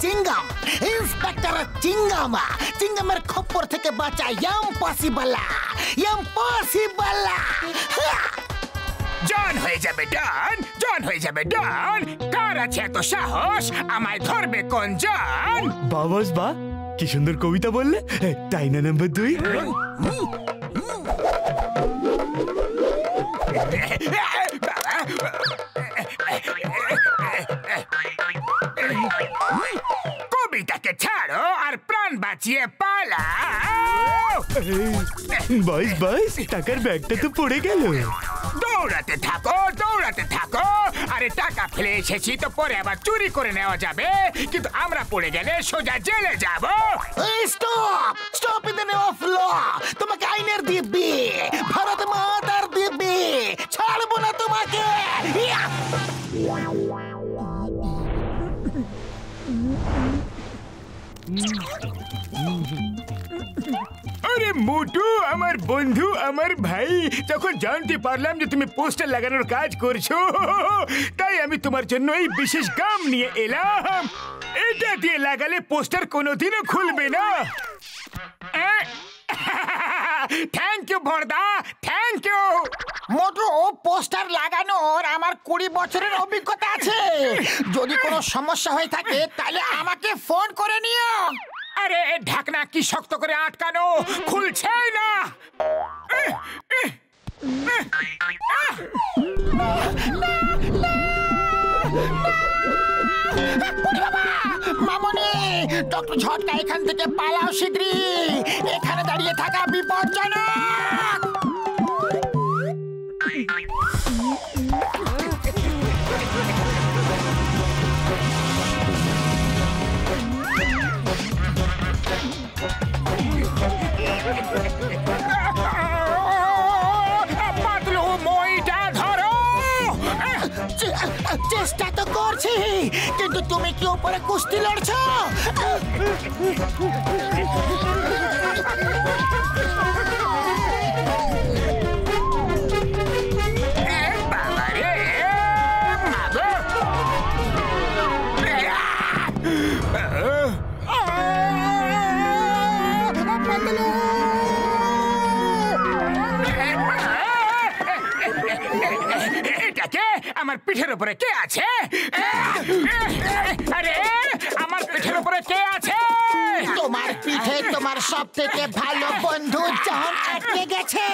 চিংগাম, inspector চিংগাম। চিংগামের খপ্পর থেকে বাঁচা impossible, impossible. জন হয়ে যাবে ডন, জন হয়ে যাবে ডন। কার আছে এত সাহস আমায় ধরবে কোন জন? বাবাস বা, কি সুন্দর কবিতা বললে। তাই না নাম্বার 2? কবিতাকে ছাড়ো আর প্রাণ বাঁচিয়ে পালাও। বয়স বয়স, টাকার ব্যাগটা তো পড়ে গেল। দৌড়াতে থাকো, দৌড়াতে থাকো। আরে টাকা ফেলে এসেছি তো পরে আবার চুরি করে নেওয়া যাবে, কিন্তু আমরা পড়ে গেলে সোজা জেলে যাব। Stop, stop in the name of law. তোমাকে আইনের দিব্যি, ভারত মাতার দিব্যি, ছাড়বো না তোমাকে। আরে মোটু, আমার বন্ধু, আমার ভাই, যখন জানতে পারলাম যে তুমি পোস্টার লাগানোর কাজ করছো, তাই আমি তোমার জন্য এই বিশেষ গাম নিয়ে এলাম। এটা দিয়ে লাগালে পোস্টার কোনোদিনও খুলবে না। থ্যাংক ইউ বড়দা, থ্যাংক ইউ। মোটু, পোস্টার লাগানোর আমার 20 বছরের অভিজ্ঞতা আছে। যদি কোনো সমস্যা হয়ে থাকে তাহলে আমাকে ফোন করে নিও। আরে ঢাকনা কি শক্ত করে আটকানো, খুলছেই না। মামনি, ডক্টর ঝটকা এখান থেকে পালাও শিগগিরই। এখানে দাঁড়িয়ে থাকা বিপজ্জনক। পাতলু, মইটা ধরো। চেষ্টা তো করছি, কিন্তু তুমি কি উপরে কুস্তি লড়ছো? বাবারে, মাগো। এটাকে আমার পিঠের উপরে কে আছে? আরে আমার পিঠের উপরে কে আছে? তোমার পিঠে তোমার সব থেকে ভালো বন্ধু জন আটকে গেছে।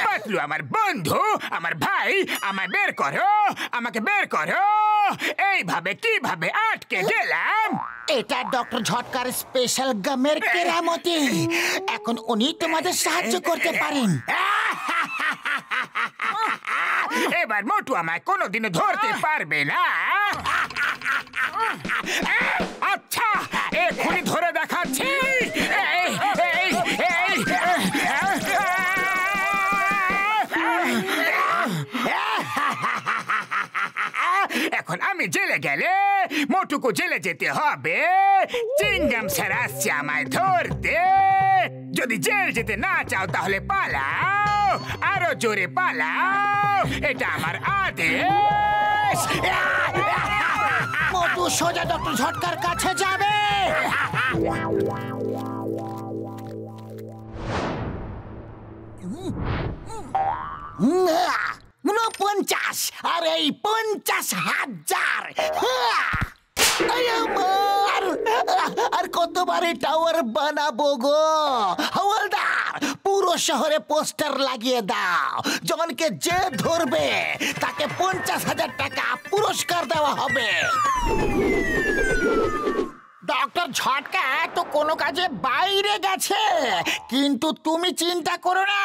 পাতলু আমার বন্ধু, আমার ভাই, আমায় বের করো, আমাকে বের করো। এইভাবে কিভাবে আটকে গেলাম? এটা ডক্টর ঝটকার স্পেশাল গামের কেরামতি। এখন উনি তোমাদের সাহায্য করতে পারেন। এবার মোটু আমায় কোনোদিনও ধরতে পারবে না। আচ্ছা, এক্ষুনি ধরে দেখাচ্ছি। এখন আমি জেলে গেলে মোটুকু জেলে যেতে হবে। চিংগাম স্যার আসছে আমায় ধরতে। যদি জেল যেতে না চাও তাহলে পালাও, আরো জোরে পালাও। এটা আমার আদেশ। মোটু সোজা ডক্টর ঝটকার কাছে যাবে। 49 আর এই 50,000। আর কতবারে টাওয়ার বানাবো গো হাওলদার? পুরো শহরে পোস্টার লাগিয়ে দাও। জনকে যে ধরবে তাকে 50,000 টাকা পুরস্কার দেওয়া হবে। ডক্টর ঝটকা তো কোনো কাজে বাইরে গেছে, কিন্তু তুমি চিন্তা করো না,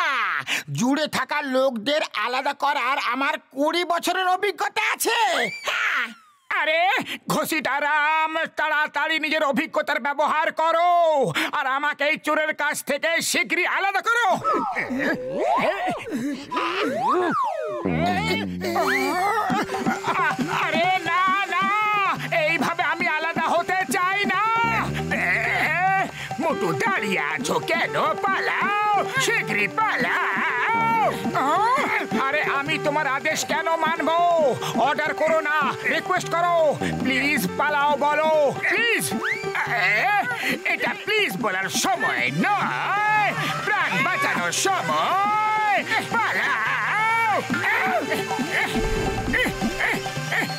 জুড়ে থাকা লোকদের আলাদা করার আমার 20 বছরের অভিজ্ঞতা আছে। আরে ঘষিটারাম, তাড়াতাড়ি নিজের অভিজ্ঞতার ব্যবহার করো আর আমাকে এই চোরের কাছ থেকে শীঘ্রই আলাদা করো। আরে না না, এইভাবে আমি আলাদা হতে চাই না। মোটু দাঁড়িয়ে আছো আছো কেন? পালাও, শীঘ্রই পালাও। আরে আমি তোমার আদেশ কেন মানবো? অর্ডার করো না, রিকোয়েস্ট করো। প্লিজ পালাও বলো, প্লিজ। এটা প্লিজ বলার সময় নয়, প্রাণ বাঁচানোর সময়। পালাও,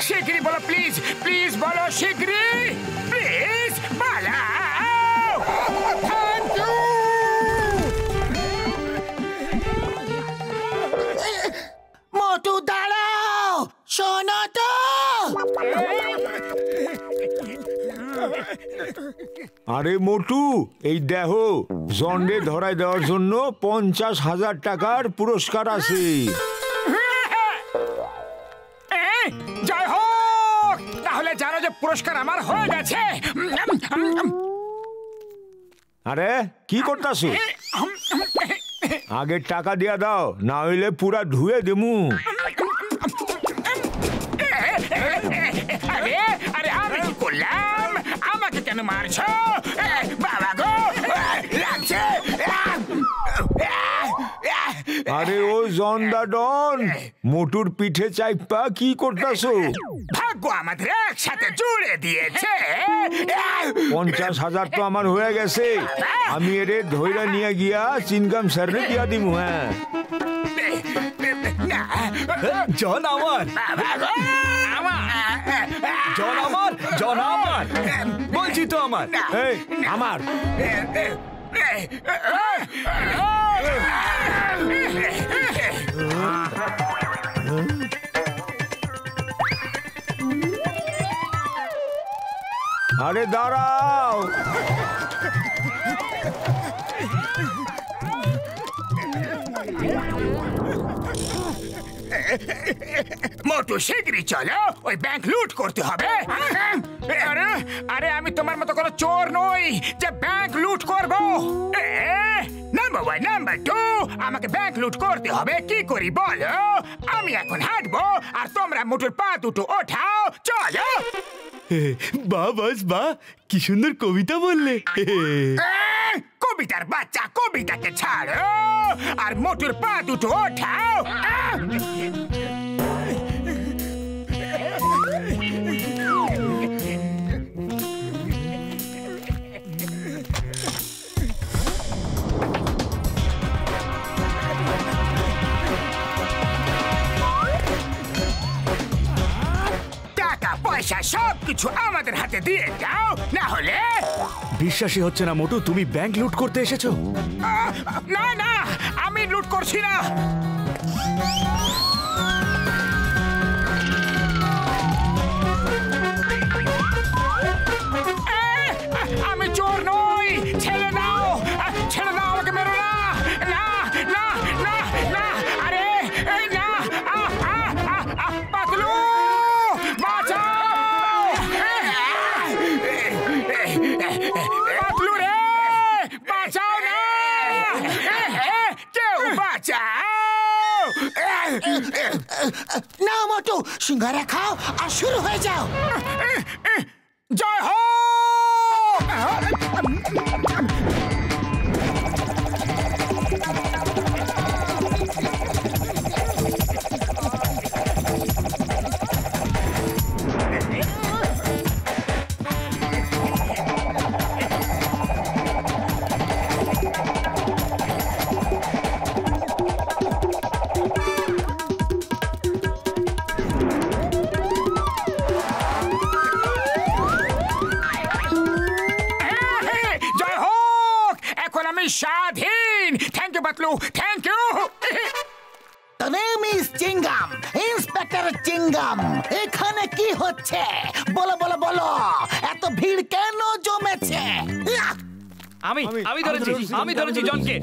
শীঘ্রই বলো, প্লিজ প্লিজ বলো, শীঘ্রই প্লিজ পালাও। Thank you. মোটু দাঁড়াও, শোনো তো। আরে মোটু, এই দেখো, জন্ডে ধরায় দেওয়ার জন্য 50,000 টাকার পুরস্কার আছে। জয় হোক। তাহলে জানো যে পুরস্কার আমার হয়ে গেছে। আরে কি করতাছো? আগে টাকা দিয়া দাও, না হইলে পুরা ধুয়ে দেমু। আরে আরে আমি কি করলাম? আমাকে কেন মারছো? বাবা গো, লাগছে। আরে ও জন্ডা ডন, মোটুর পিঠে চাইপা কি করতাছো? ভাগ্য আমাদের একসাথে জুড়ে দিয়েছে। 50,000 তো আমার হয়ে গেছে। আমি এরে ধইরা নিয়ে গিয়া চিনগাম স্যারে দিয়া দিমু। হ্যাঁ, জন আমার, জন আমার, জন আমার, বলছি তো আমার। এই আমার। আরে দাঁড়াও। মোটু শীঘ্রই চলো, ওই ব্যাংক লুট করতে হবে। আরে আরে আমি তোমার মতো কোনো চোর নই যে ব্যাংক লুট করবো। নাম্বার 1, নাম্বার 2, আমাকে ব্যাংক লুট করতে হবে। কি করি বলো? আমি এখন হাঁটবো আর তোমরা মোটুর পা দুটো ওঠাও, চলো। বাহ বাস বাহ, কি সুন্দর কবিতা বললে। কবিতার বাচ্চা, কবিতাকে ছাড়ো আর মোটুর পা দুটো ওঠাও। টাকা পয়সা সবকিছু আমাদের হাতে দিয়ে দাও, না হলে। বিশ্বাসই হচ্ছে না মোটু, তুমি ব্যাংক লুট করতে এসেছো। না না, আমি লুট করছি না। আমি চোর নই, ছেড়ে দাও, ছেড়ে দাও, আমাকে মেরো না। না না না না, আরে এই না, পাতলু বাঁচাও। পাতলু রে, বাঁচাও না, কেউ বাঁচাও। না মোটু, সিঙ্গারা খাও আর শুরু হয়ে যাও। জয় হোক। স্বাধীন। Thank you Patlu, thank you. The name is Chingum, inspector Chingum. এখানে কি হচ্ছে বলো বলো বলো, এত ভিড় কেন জমেছে? আমি ধরেছি জনকে, আমি ধরেছি জনকে,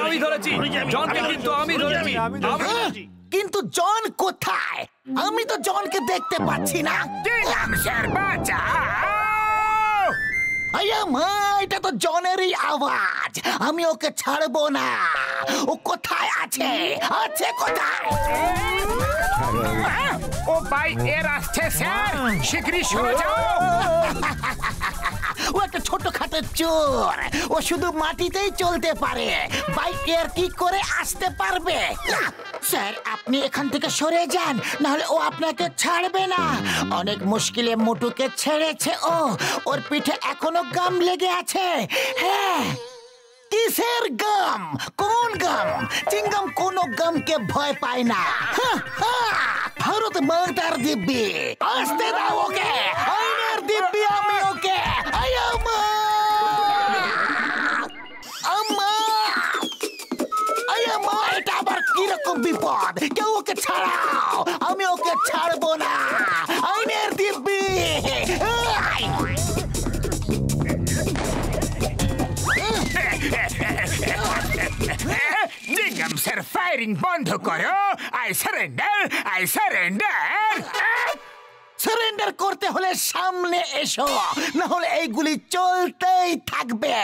আমি ধরেছি জনকে, কিন্তু আমি ধরেছি। কিন্তু জন কোথায়? আমি তো জনকে দেখতে পাচ্ছি না। চিঙ্গাম স্যার বাঁচাও। আয়া মা, এটা তো জনেরই আওয়াজ। আমি ওকে ছাড়বো না। ও কোথায় আছে? আছে কোথায়? ও ভাই, এর আসছে স্যার, শীঘ্রই সরে যাও। ও একটা ছোটখাটো চোর। ও শুধু মাটিতেই চলতে পারে, বাই এয়ার কি করে আসতে পারবে? স্যার আপনি এখান থেকে সরে যান, নাহলে ও আপনাকে ছাড়বে না। অনেক মুশকিলে মোটুকে ছেড়েছে ও, ওর পিঠে এখনো গাম লেগে আছে। হ্যাঁ, কিসের গাম? কোন গাম? চিংগাম কোনো গামকে ভয় পায় না। ভারত মাতার দিব্যি, আসতে দাও ওকে। আইনের দিব্যি আমি ওকে। এটা আবার কিরকম বিপদ? কেউ ওকে ছাড়াও, আমি ওকে ছাড়বো না। আইনের দিব্যি। জিঙ্গাম স্যার ফায়ারিং বন্ধ করো। I surrender, I surrender. Surrender করতে হলে সামনে এসো, না হলে এইগুলি চলতেই থাকবে।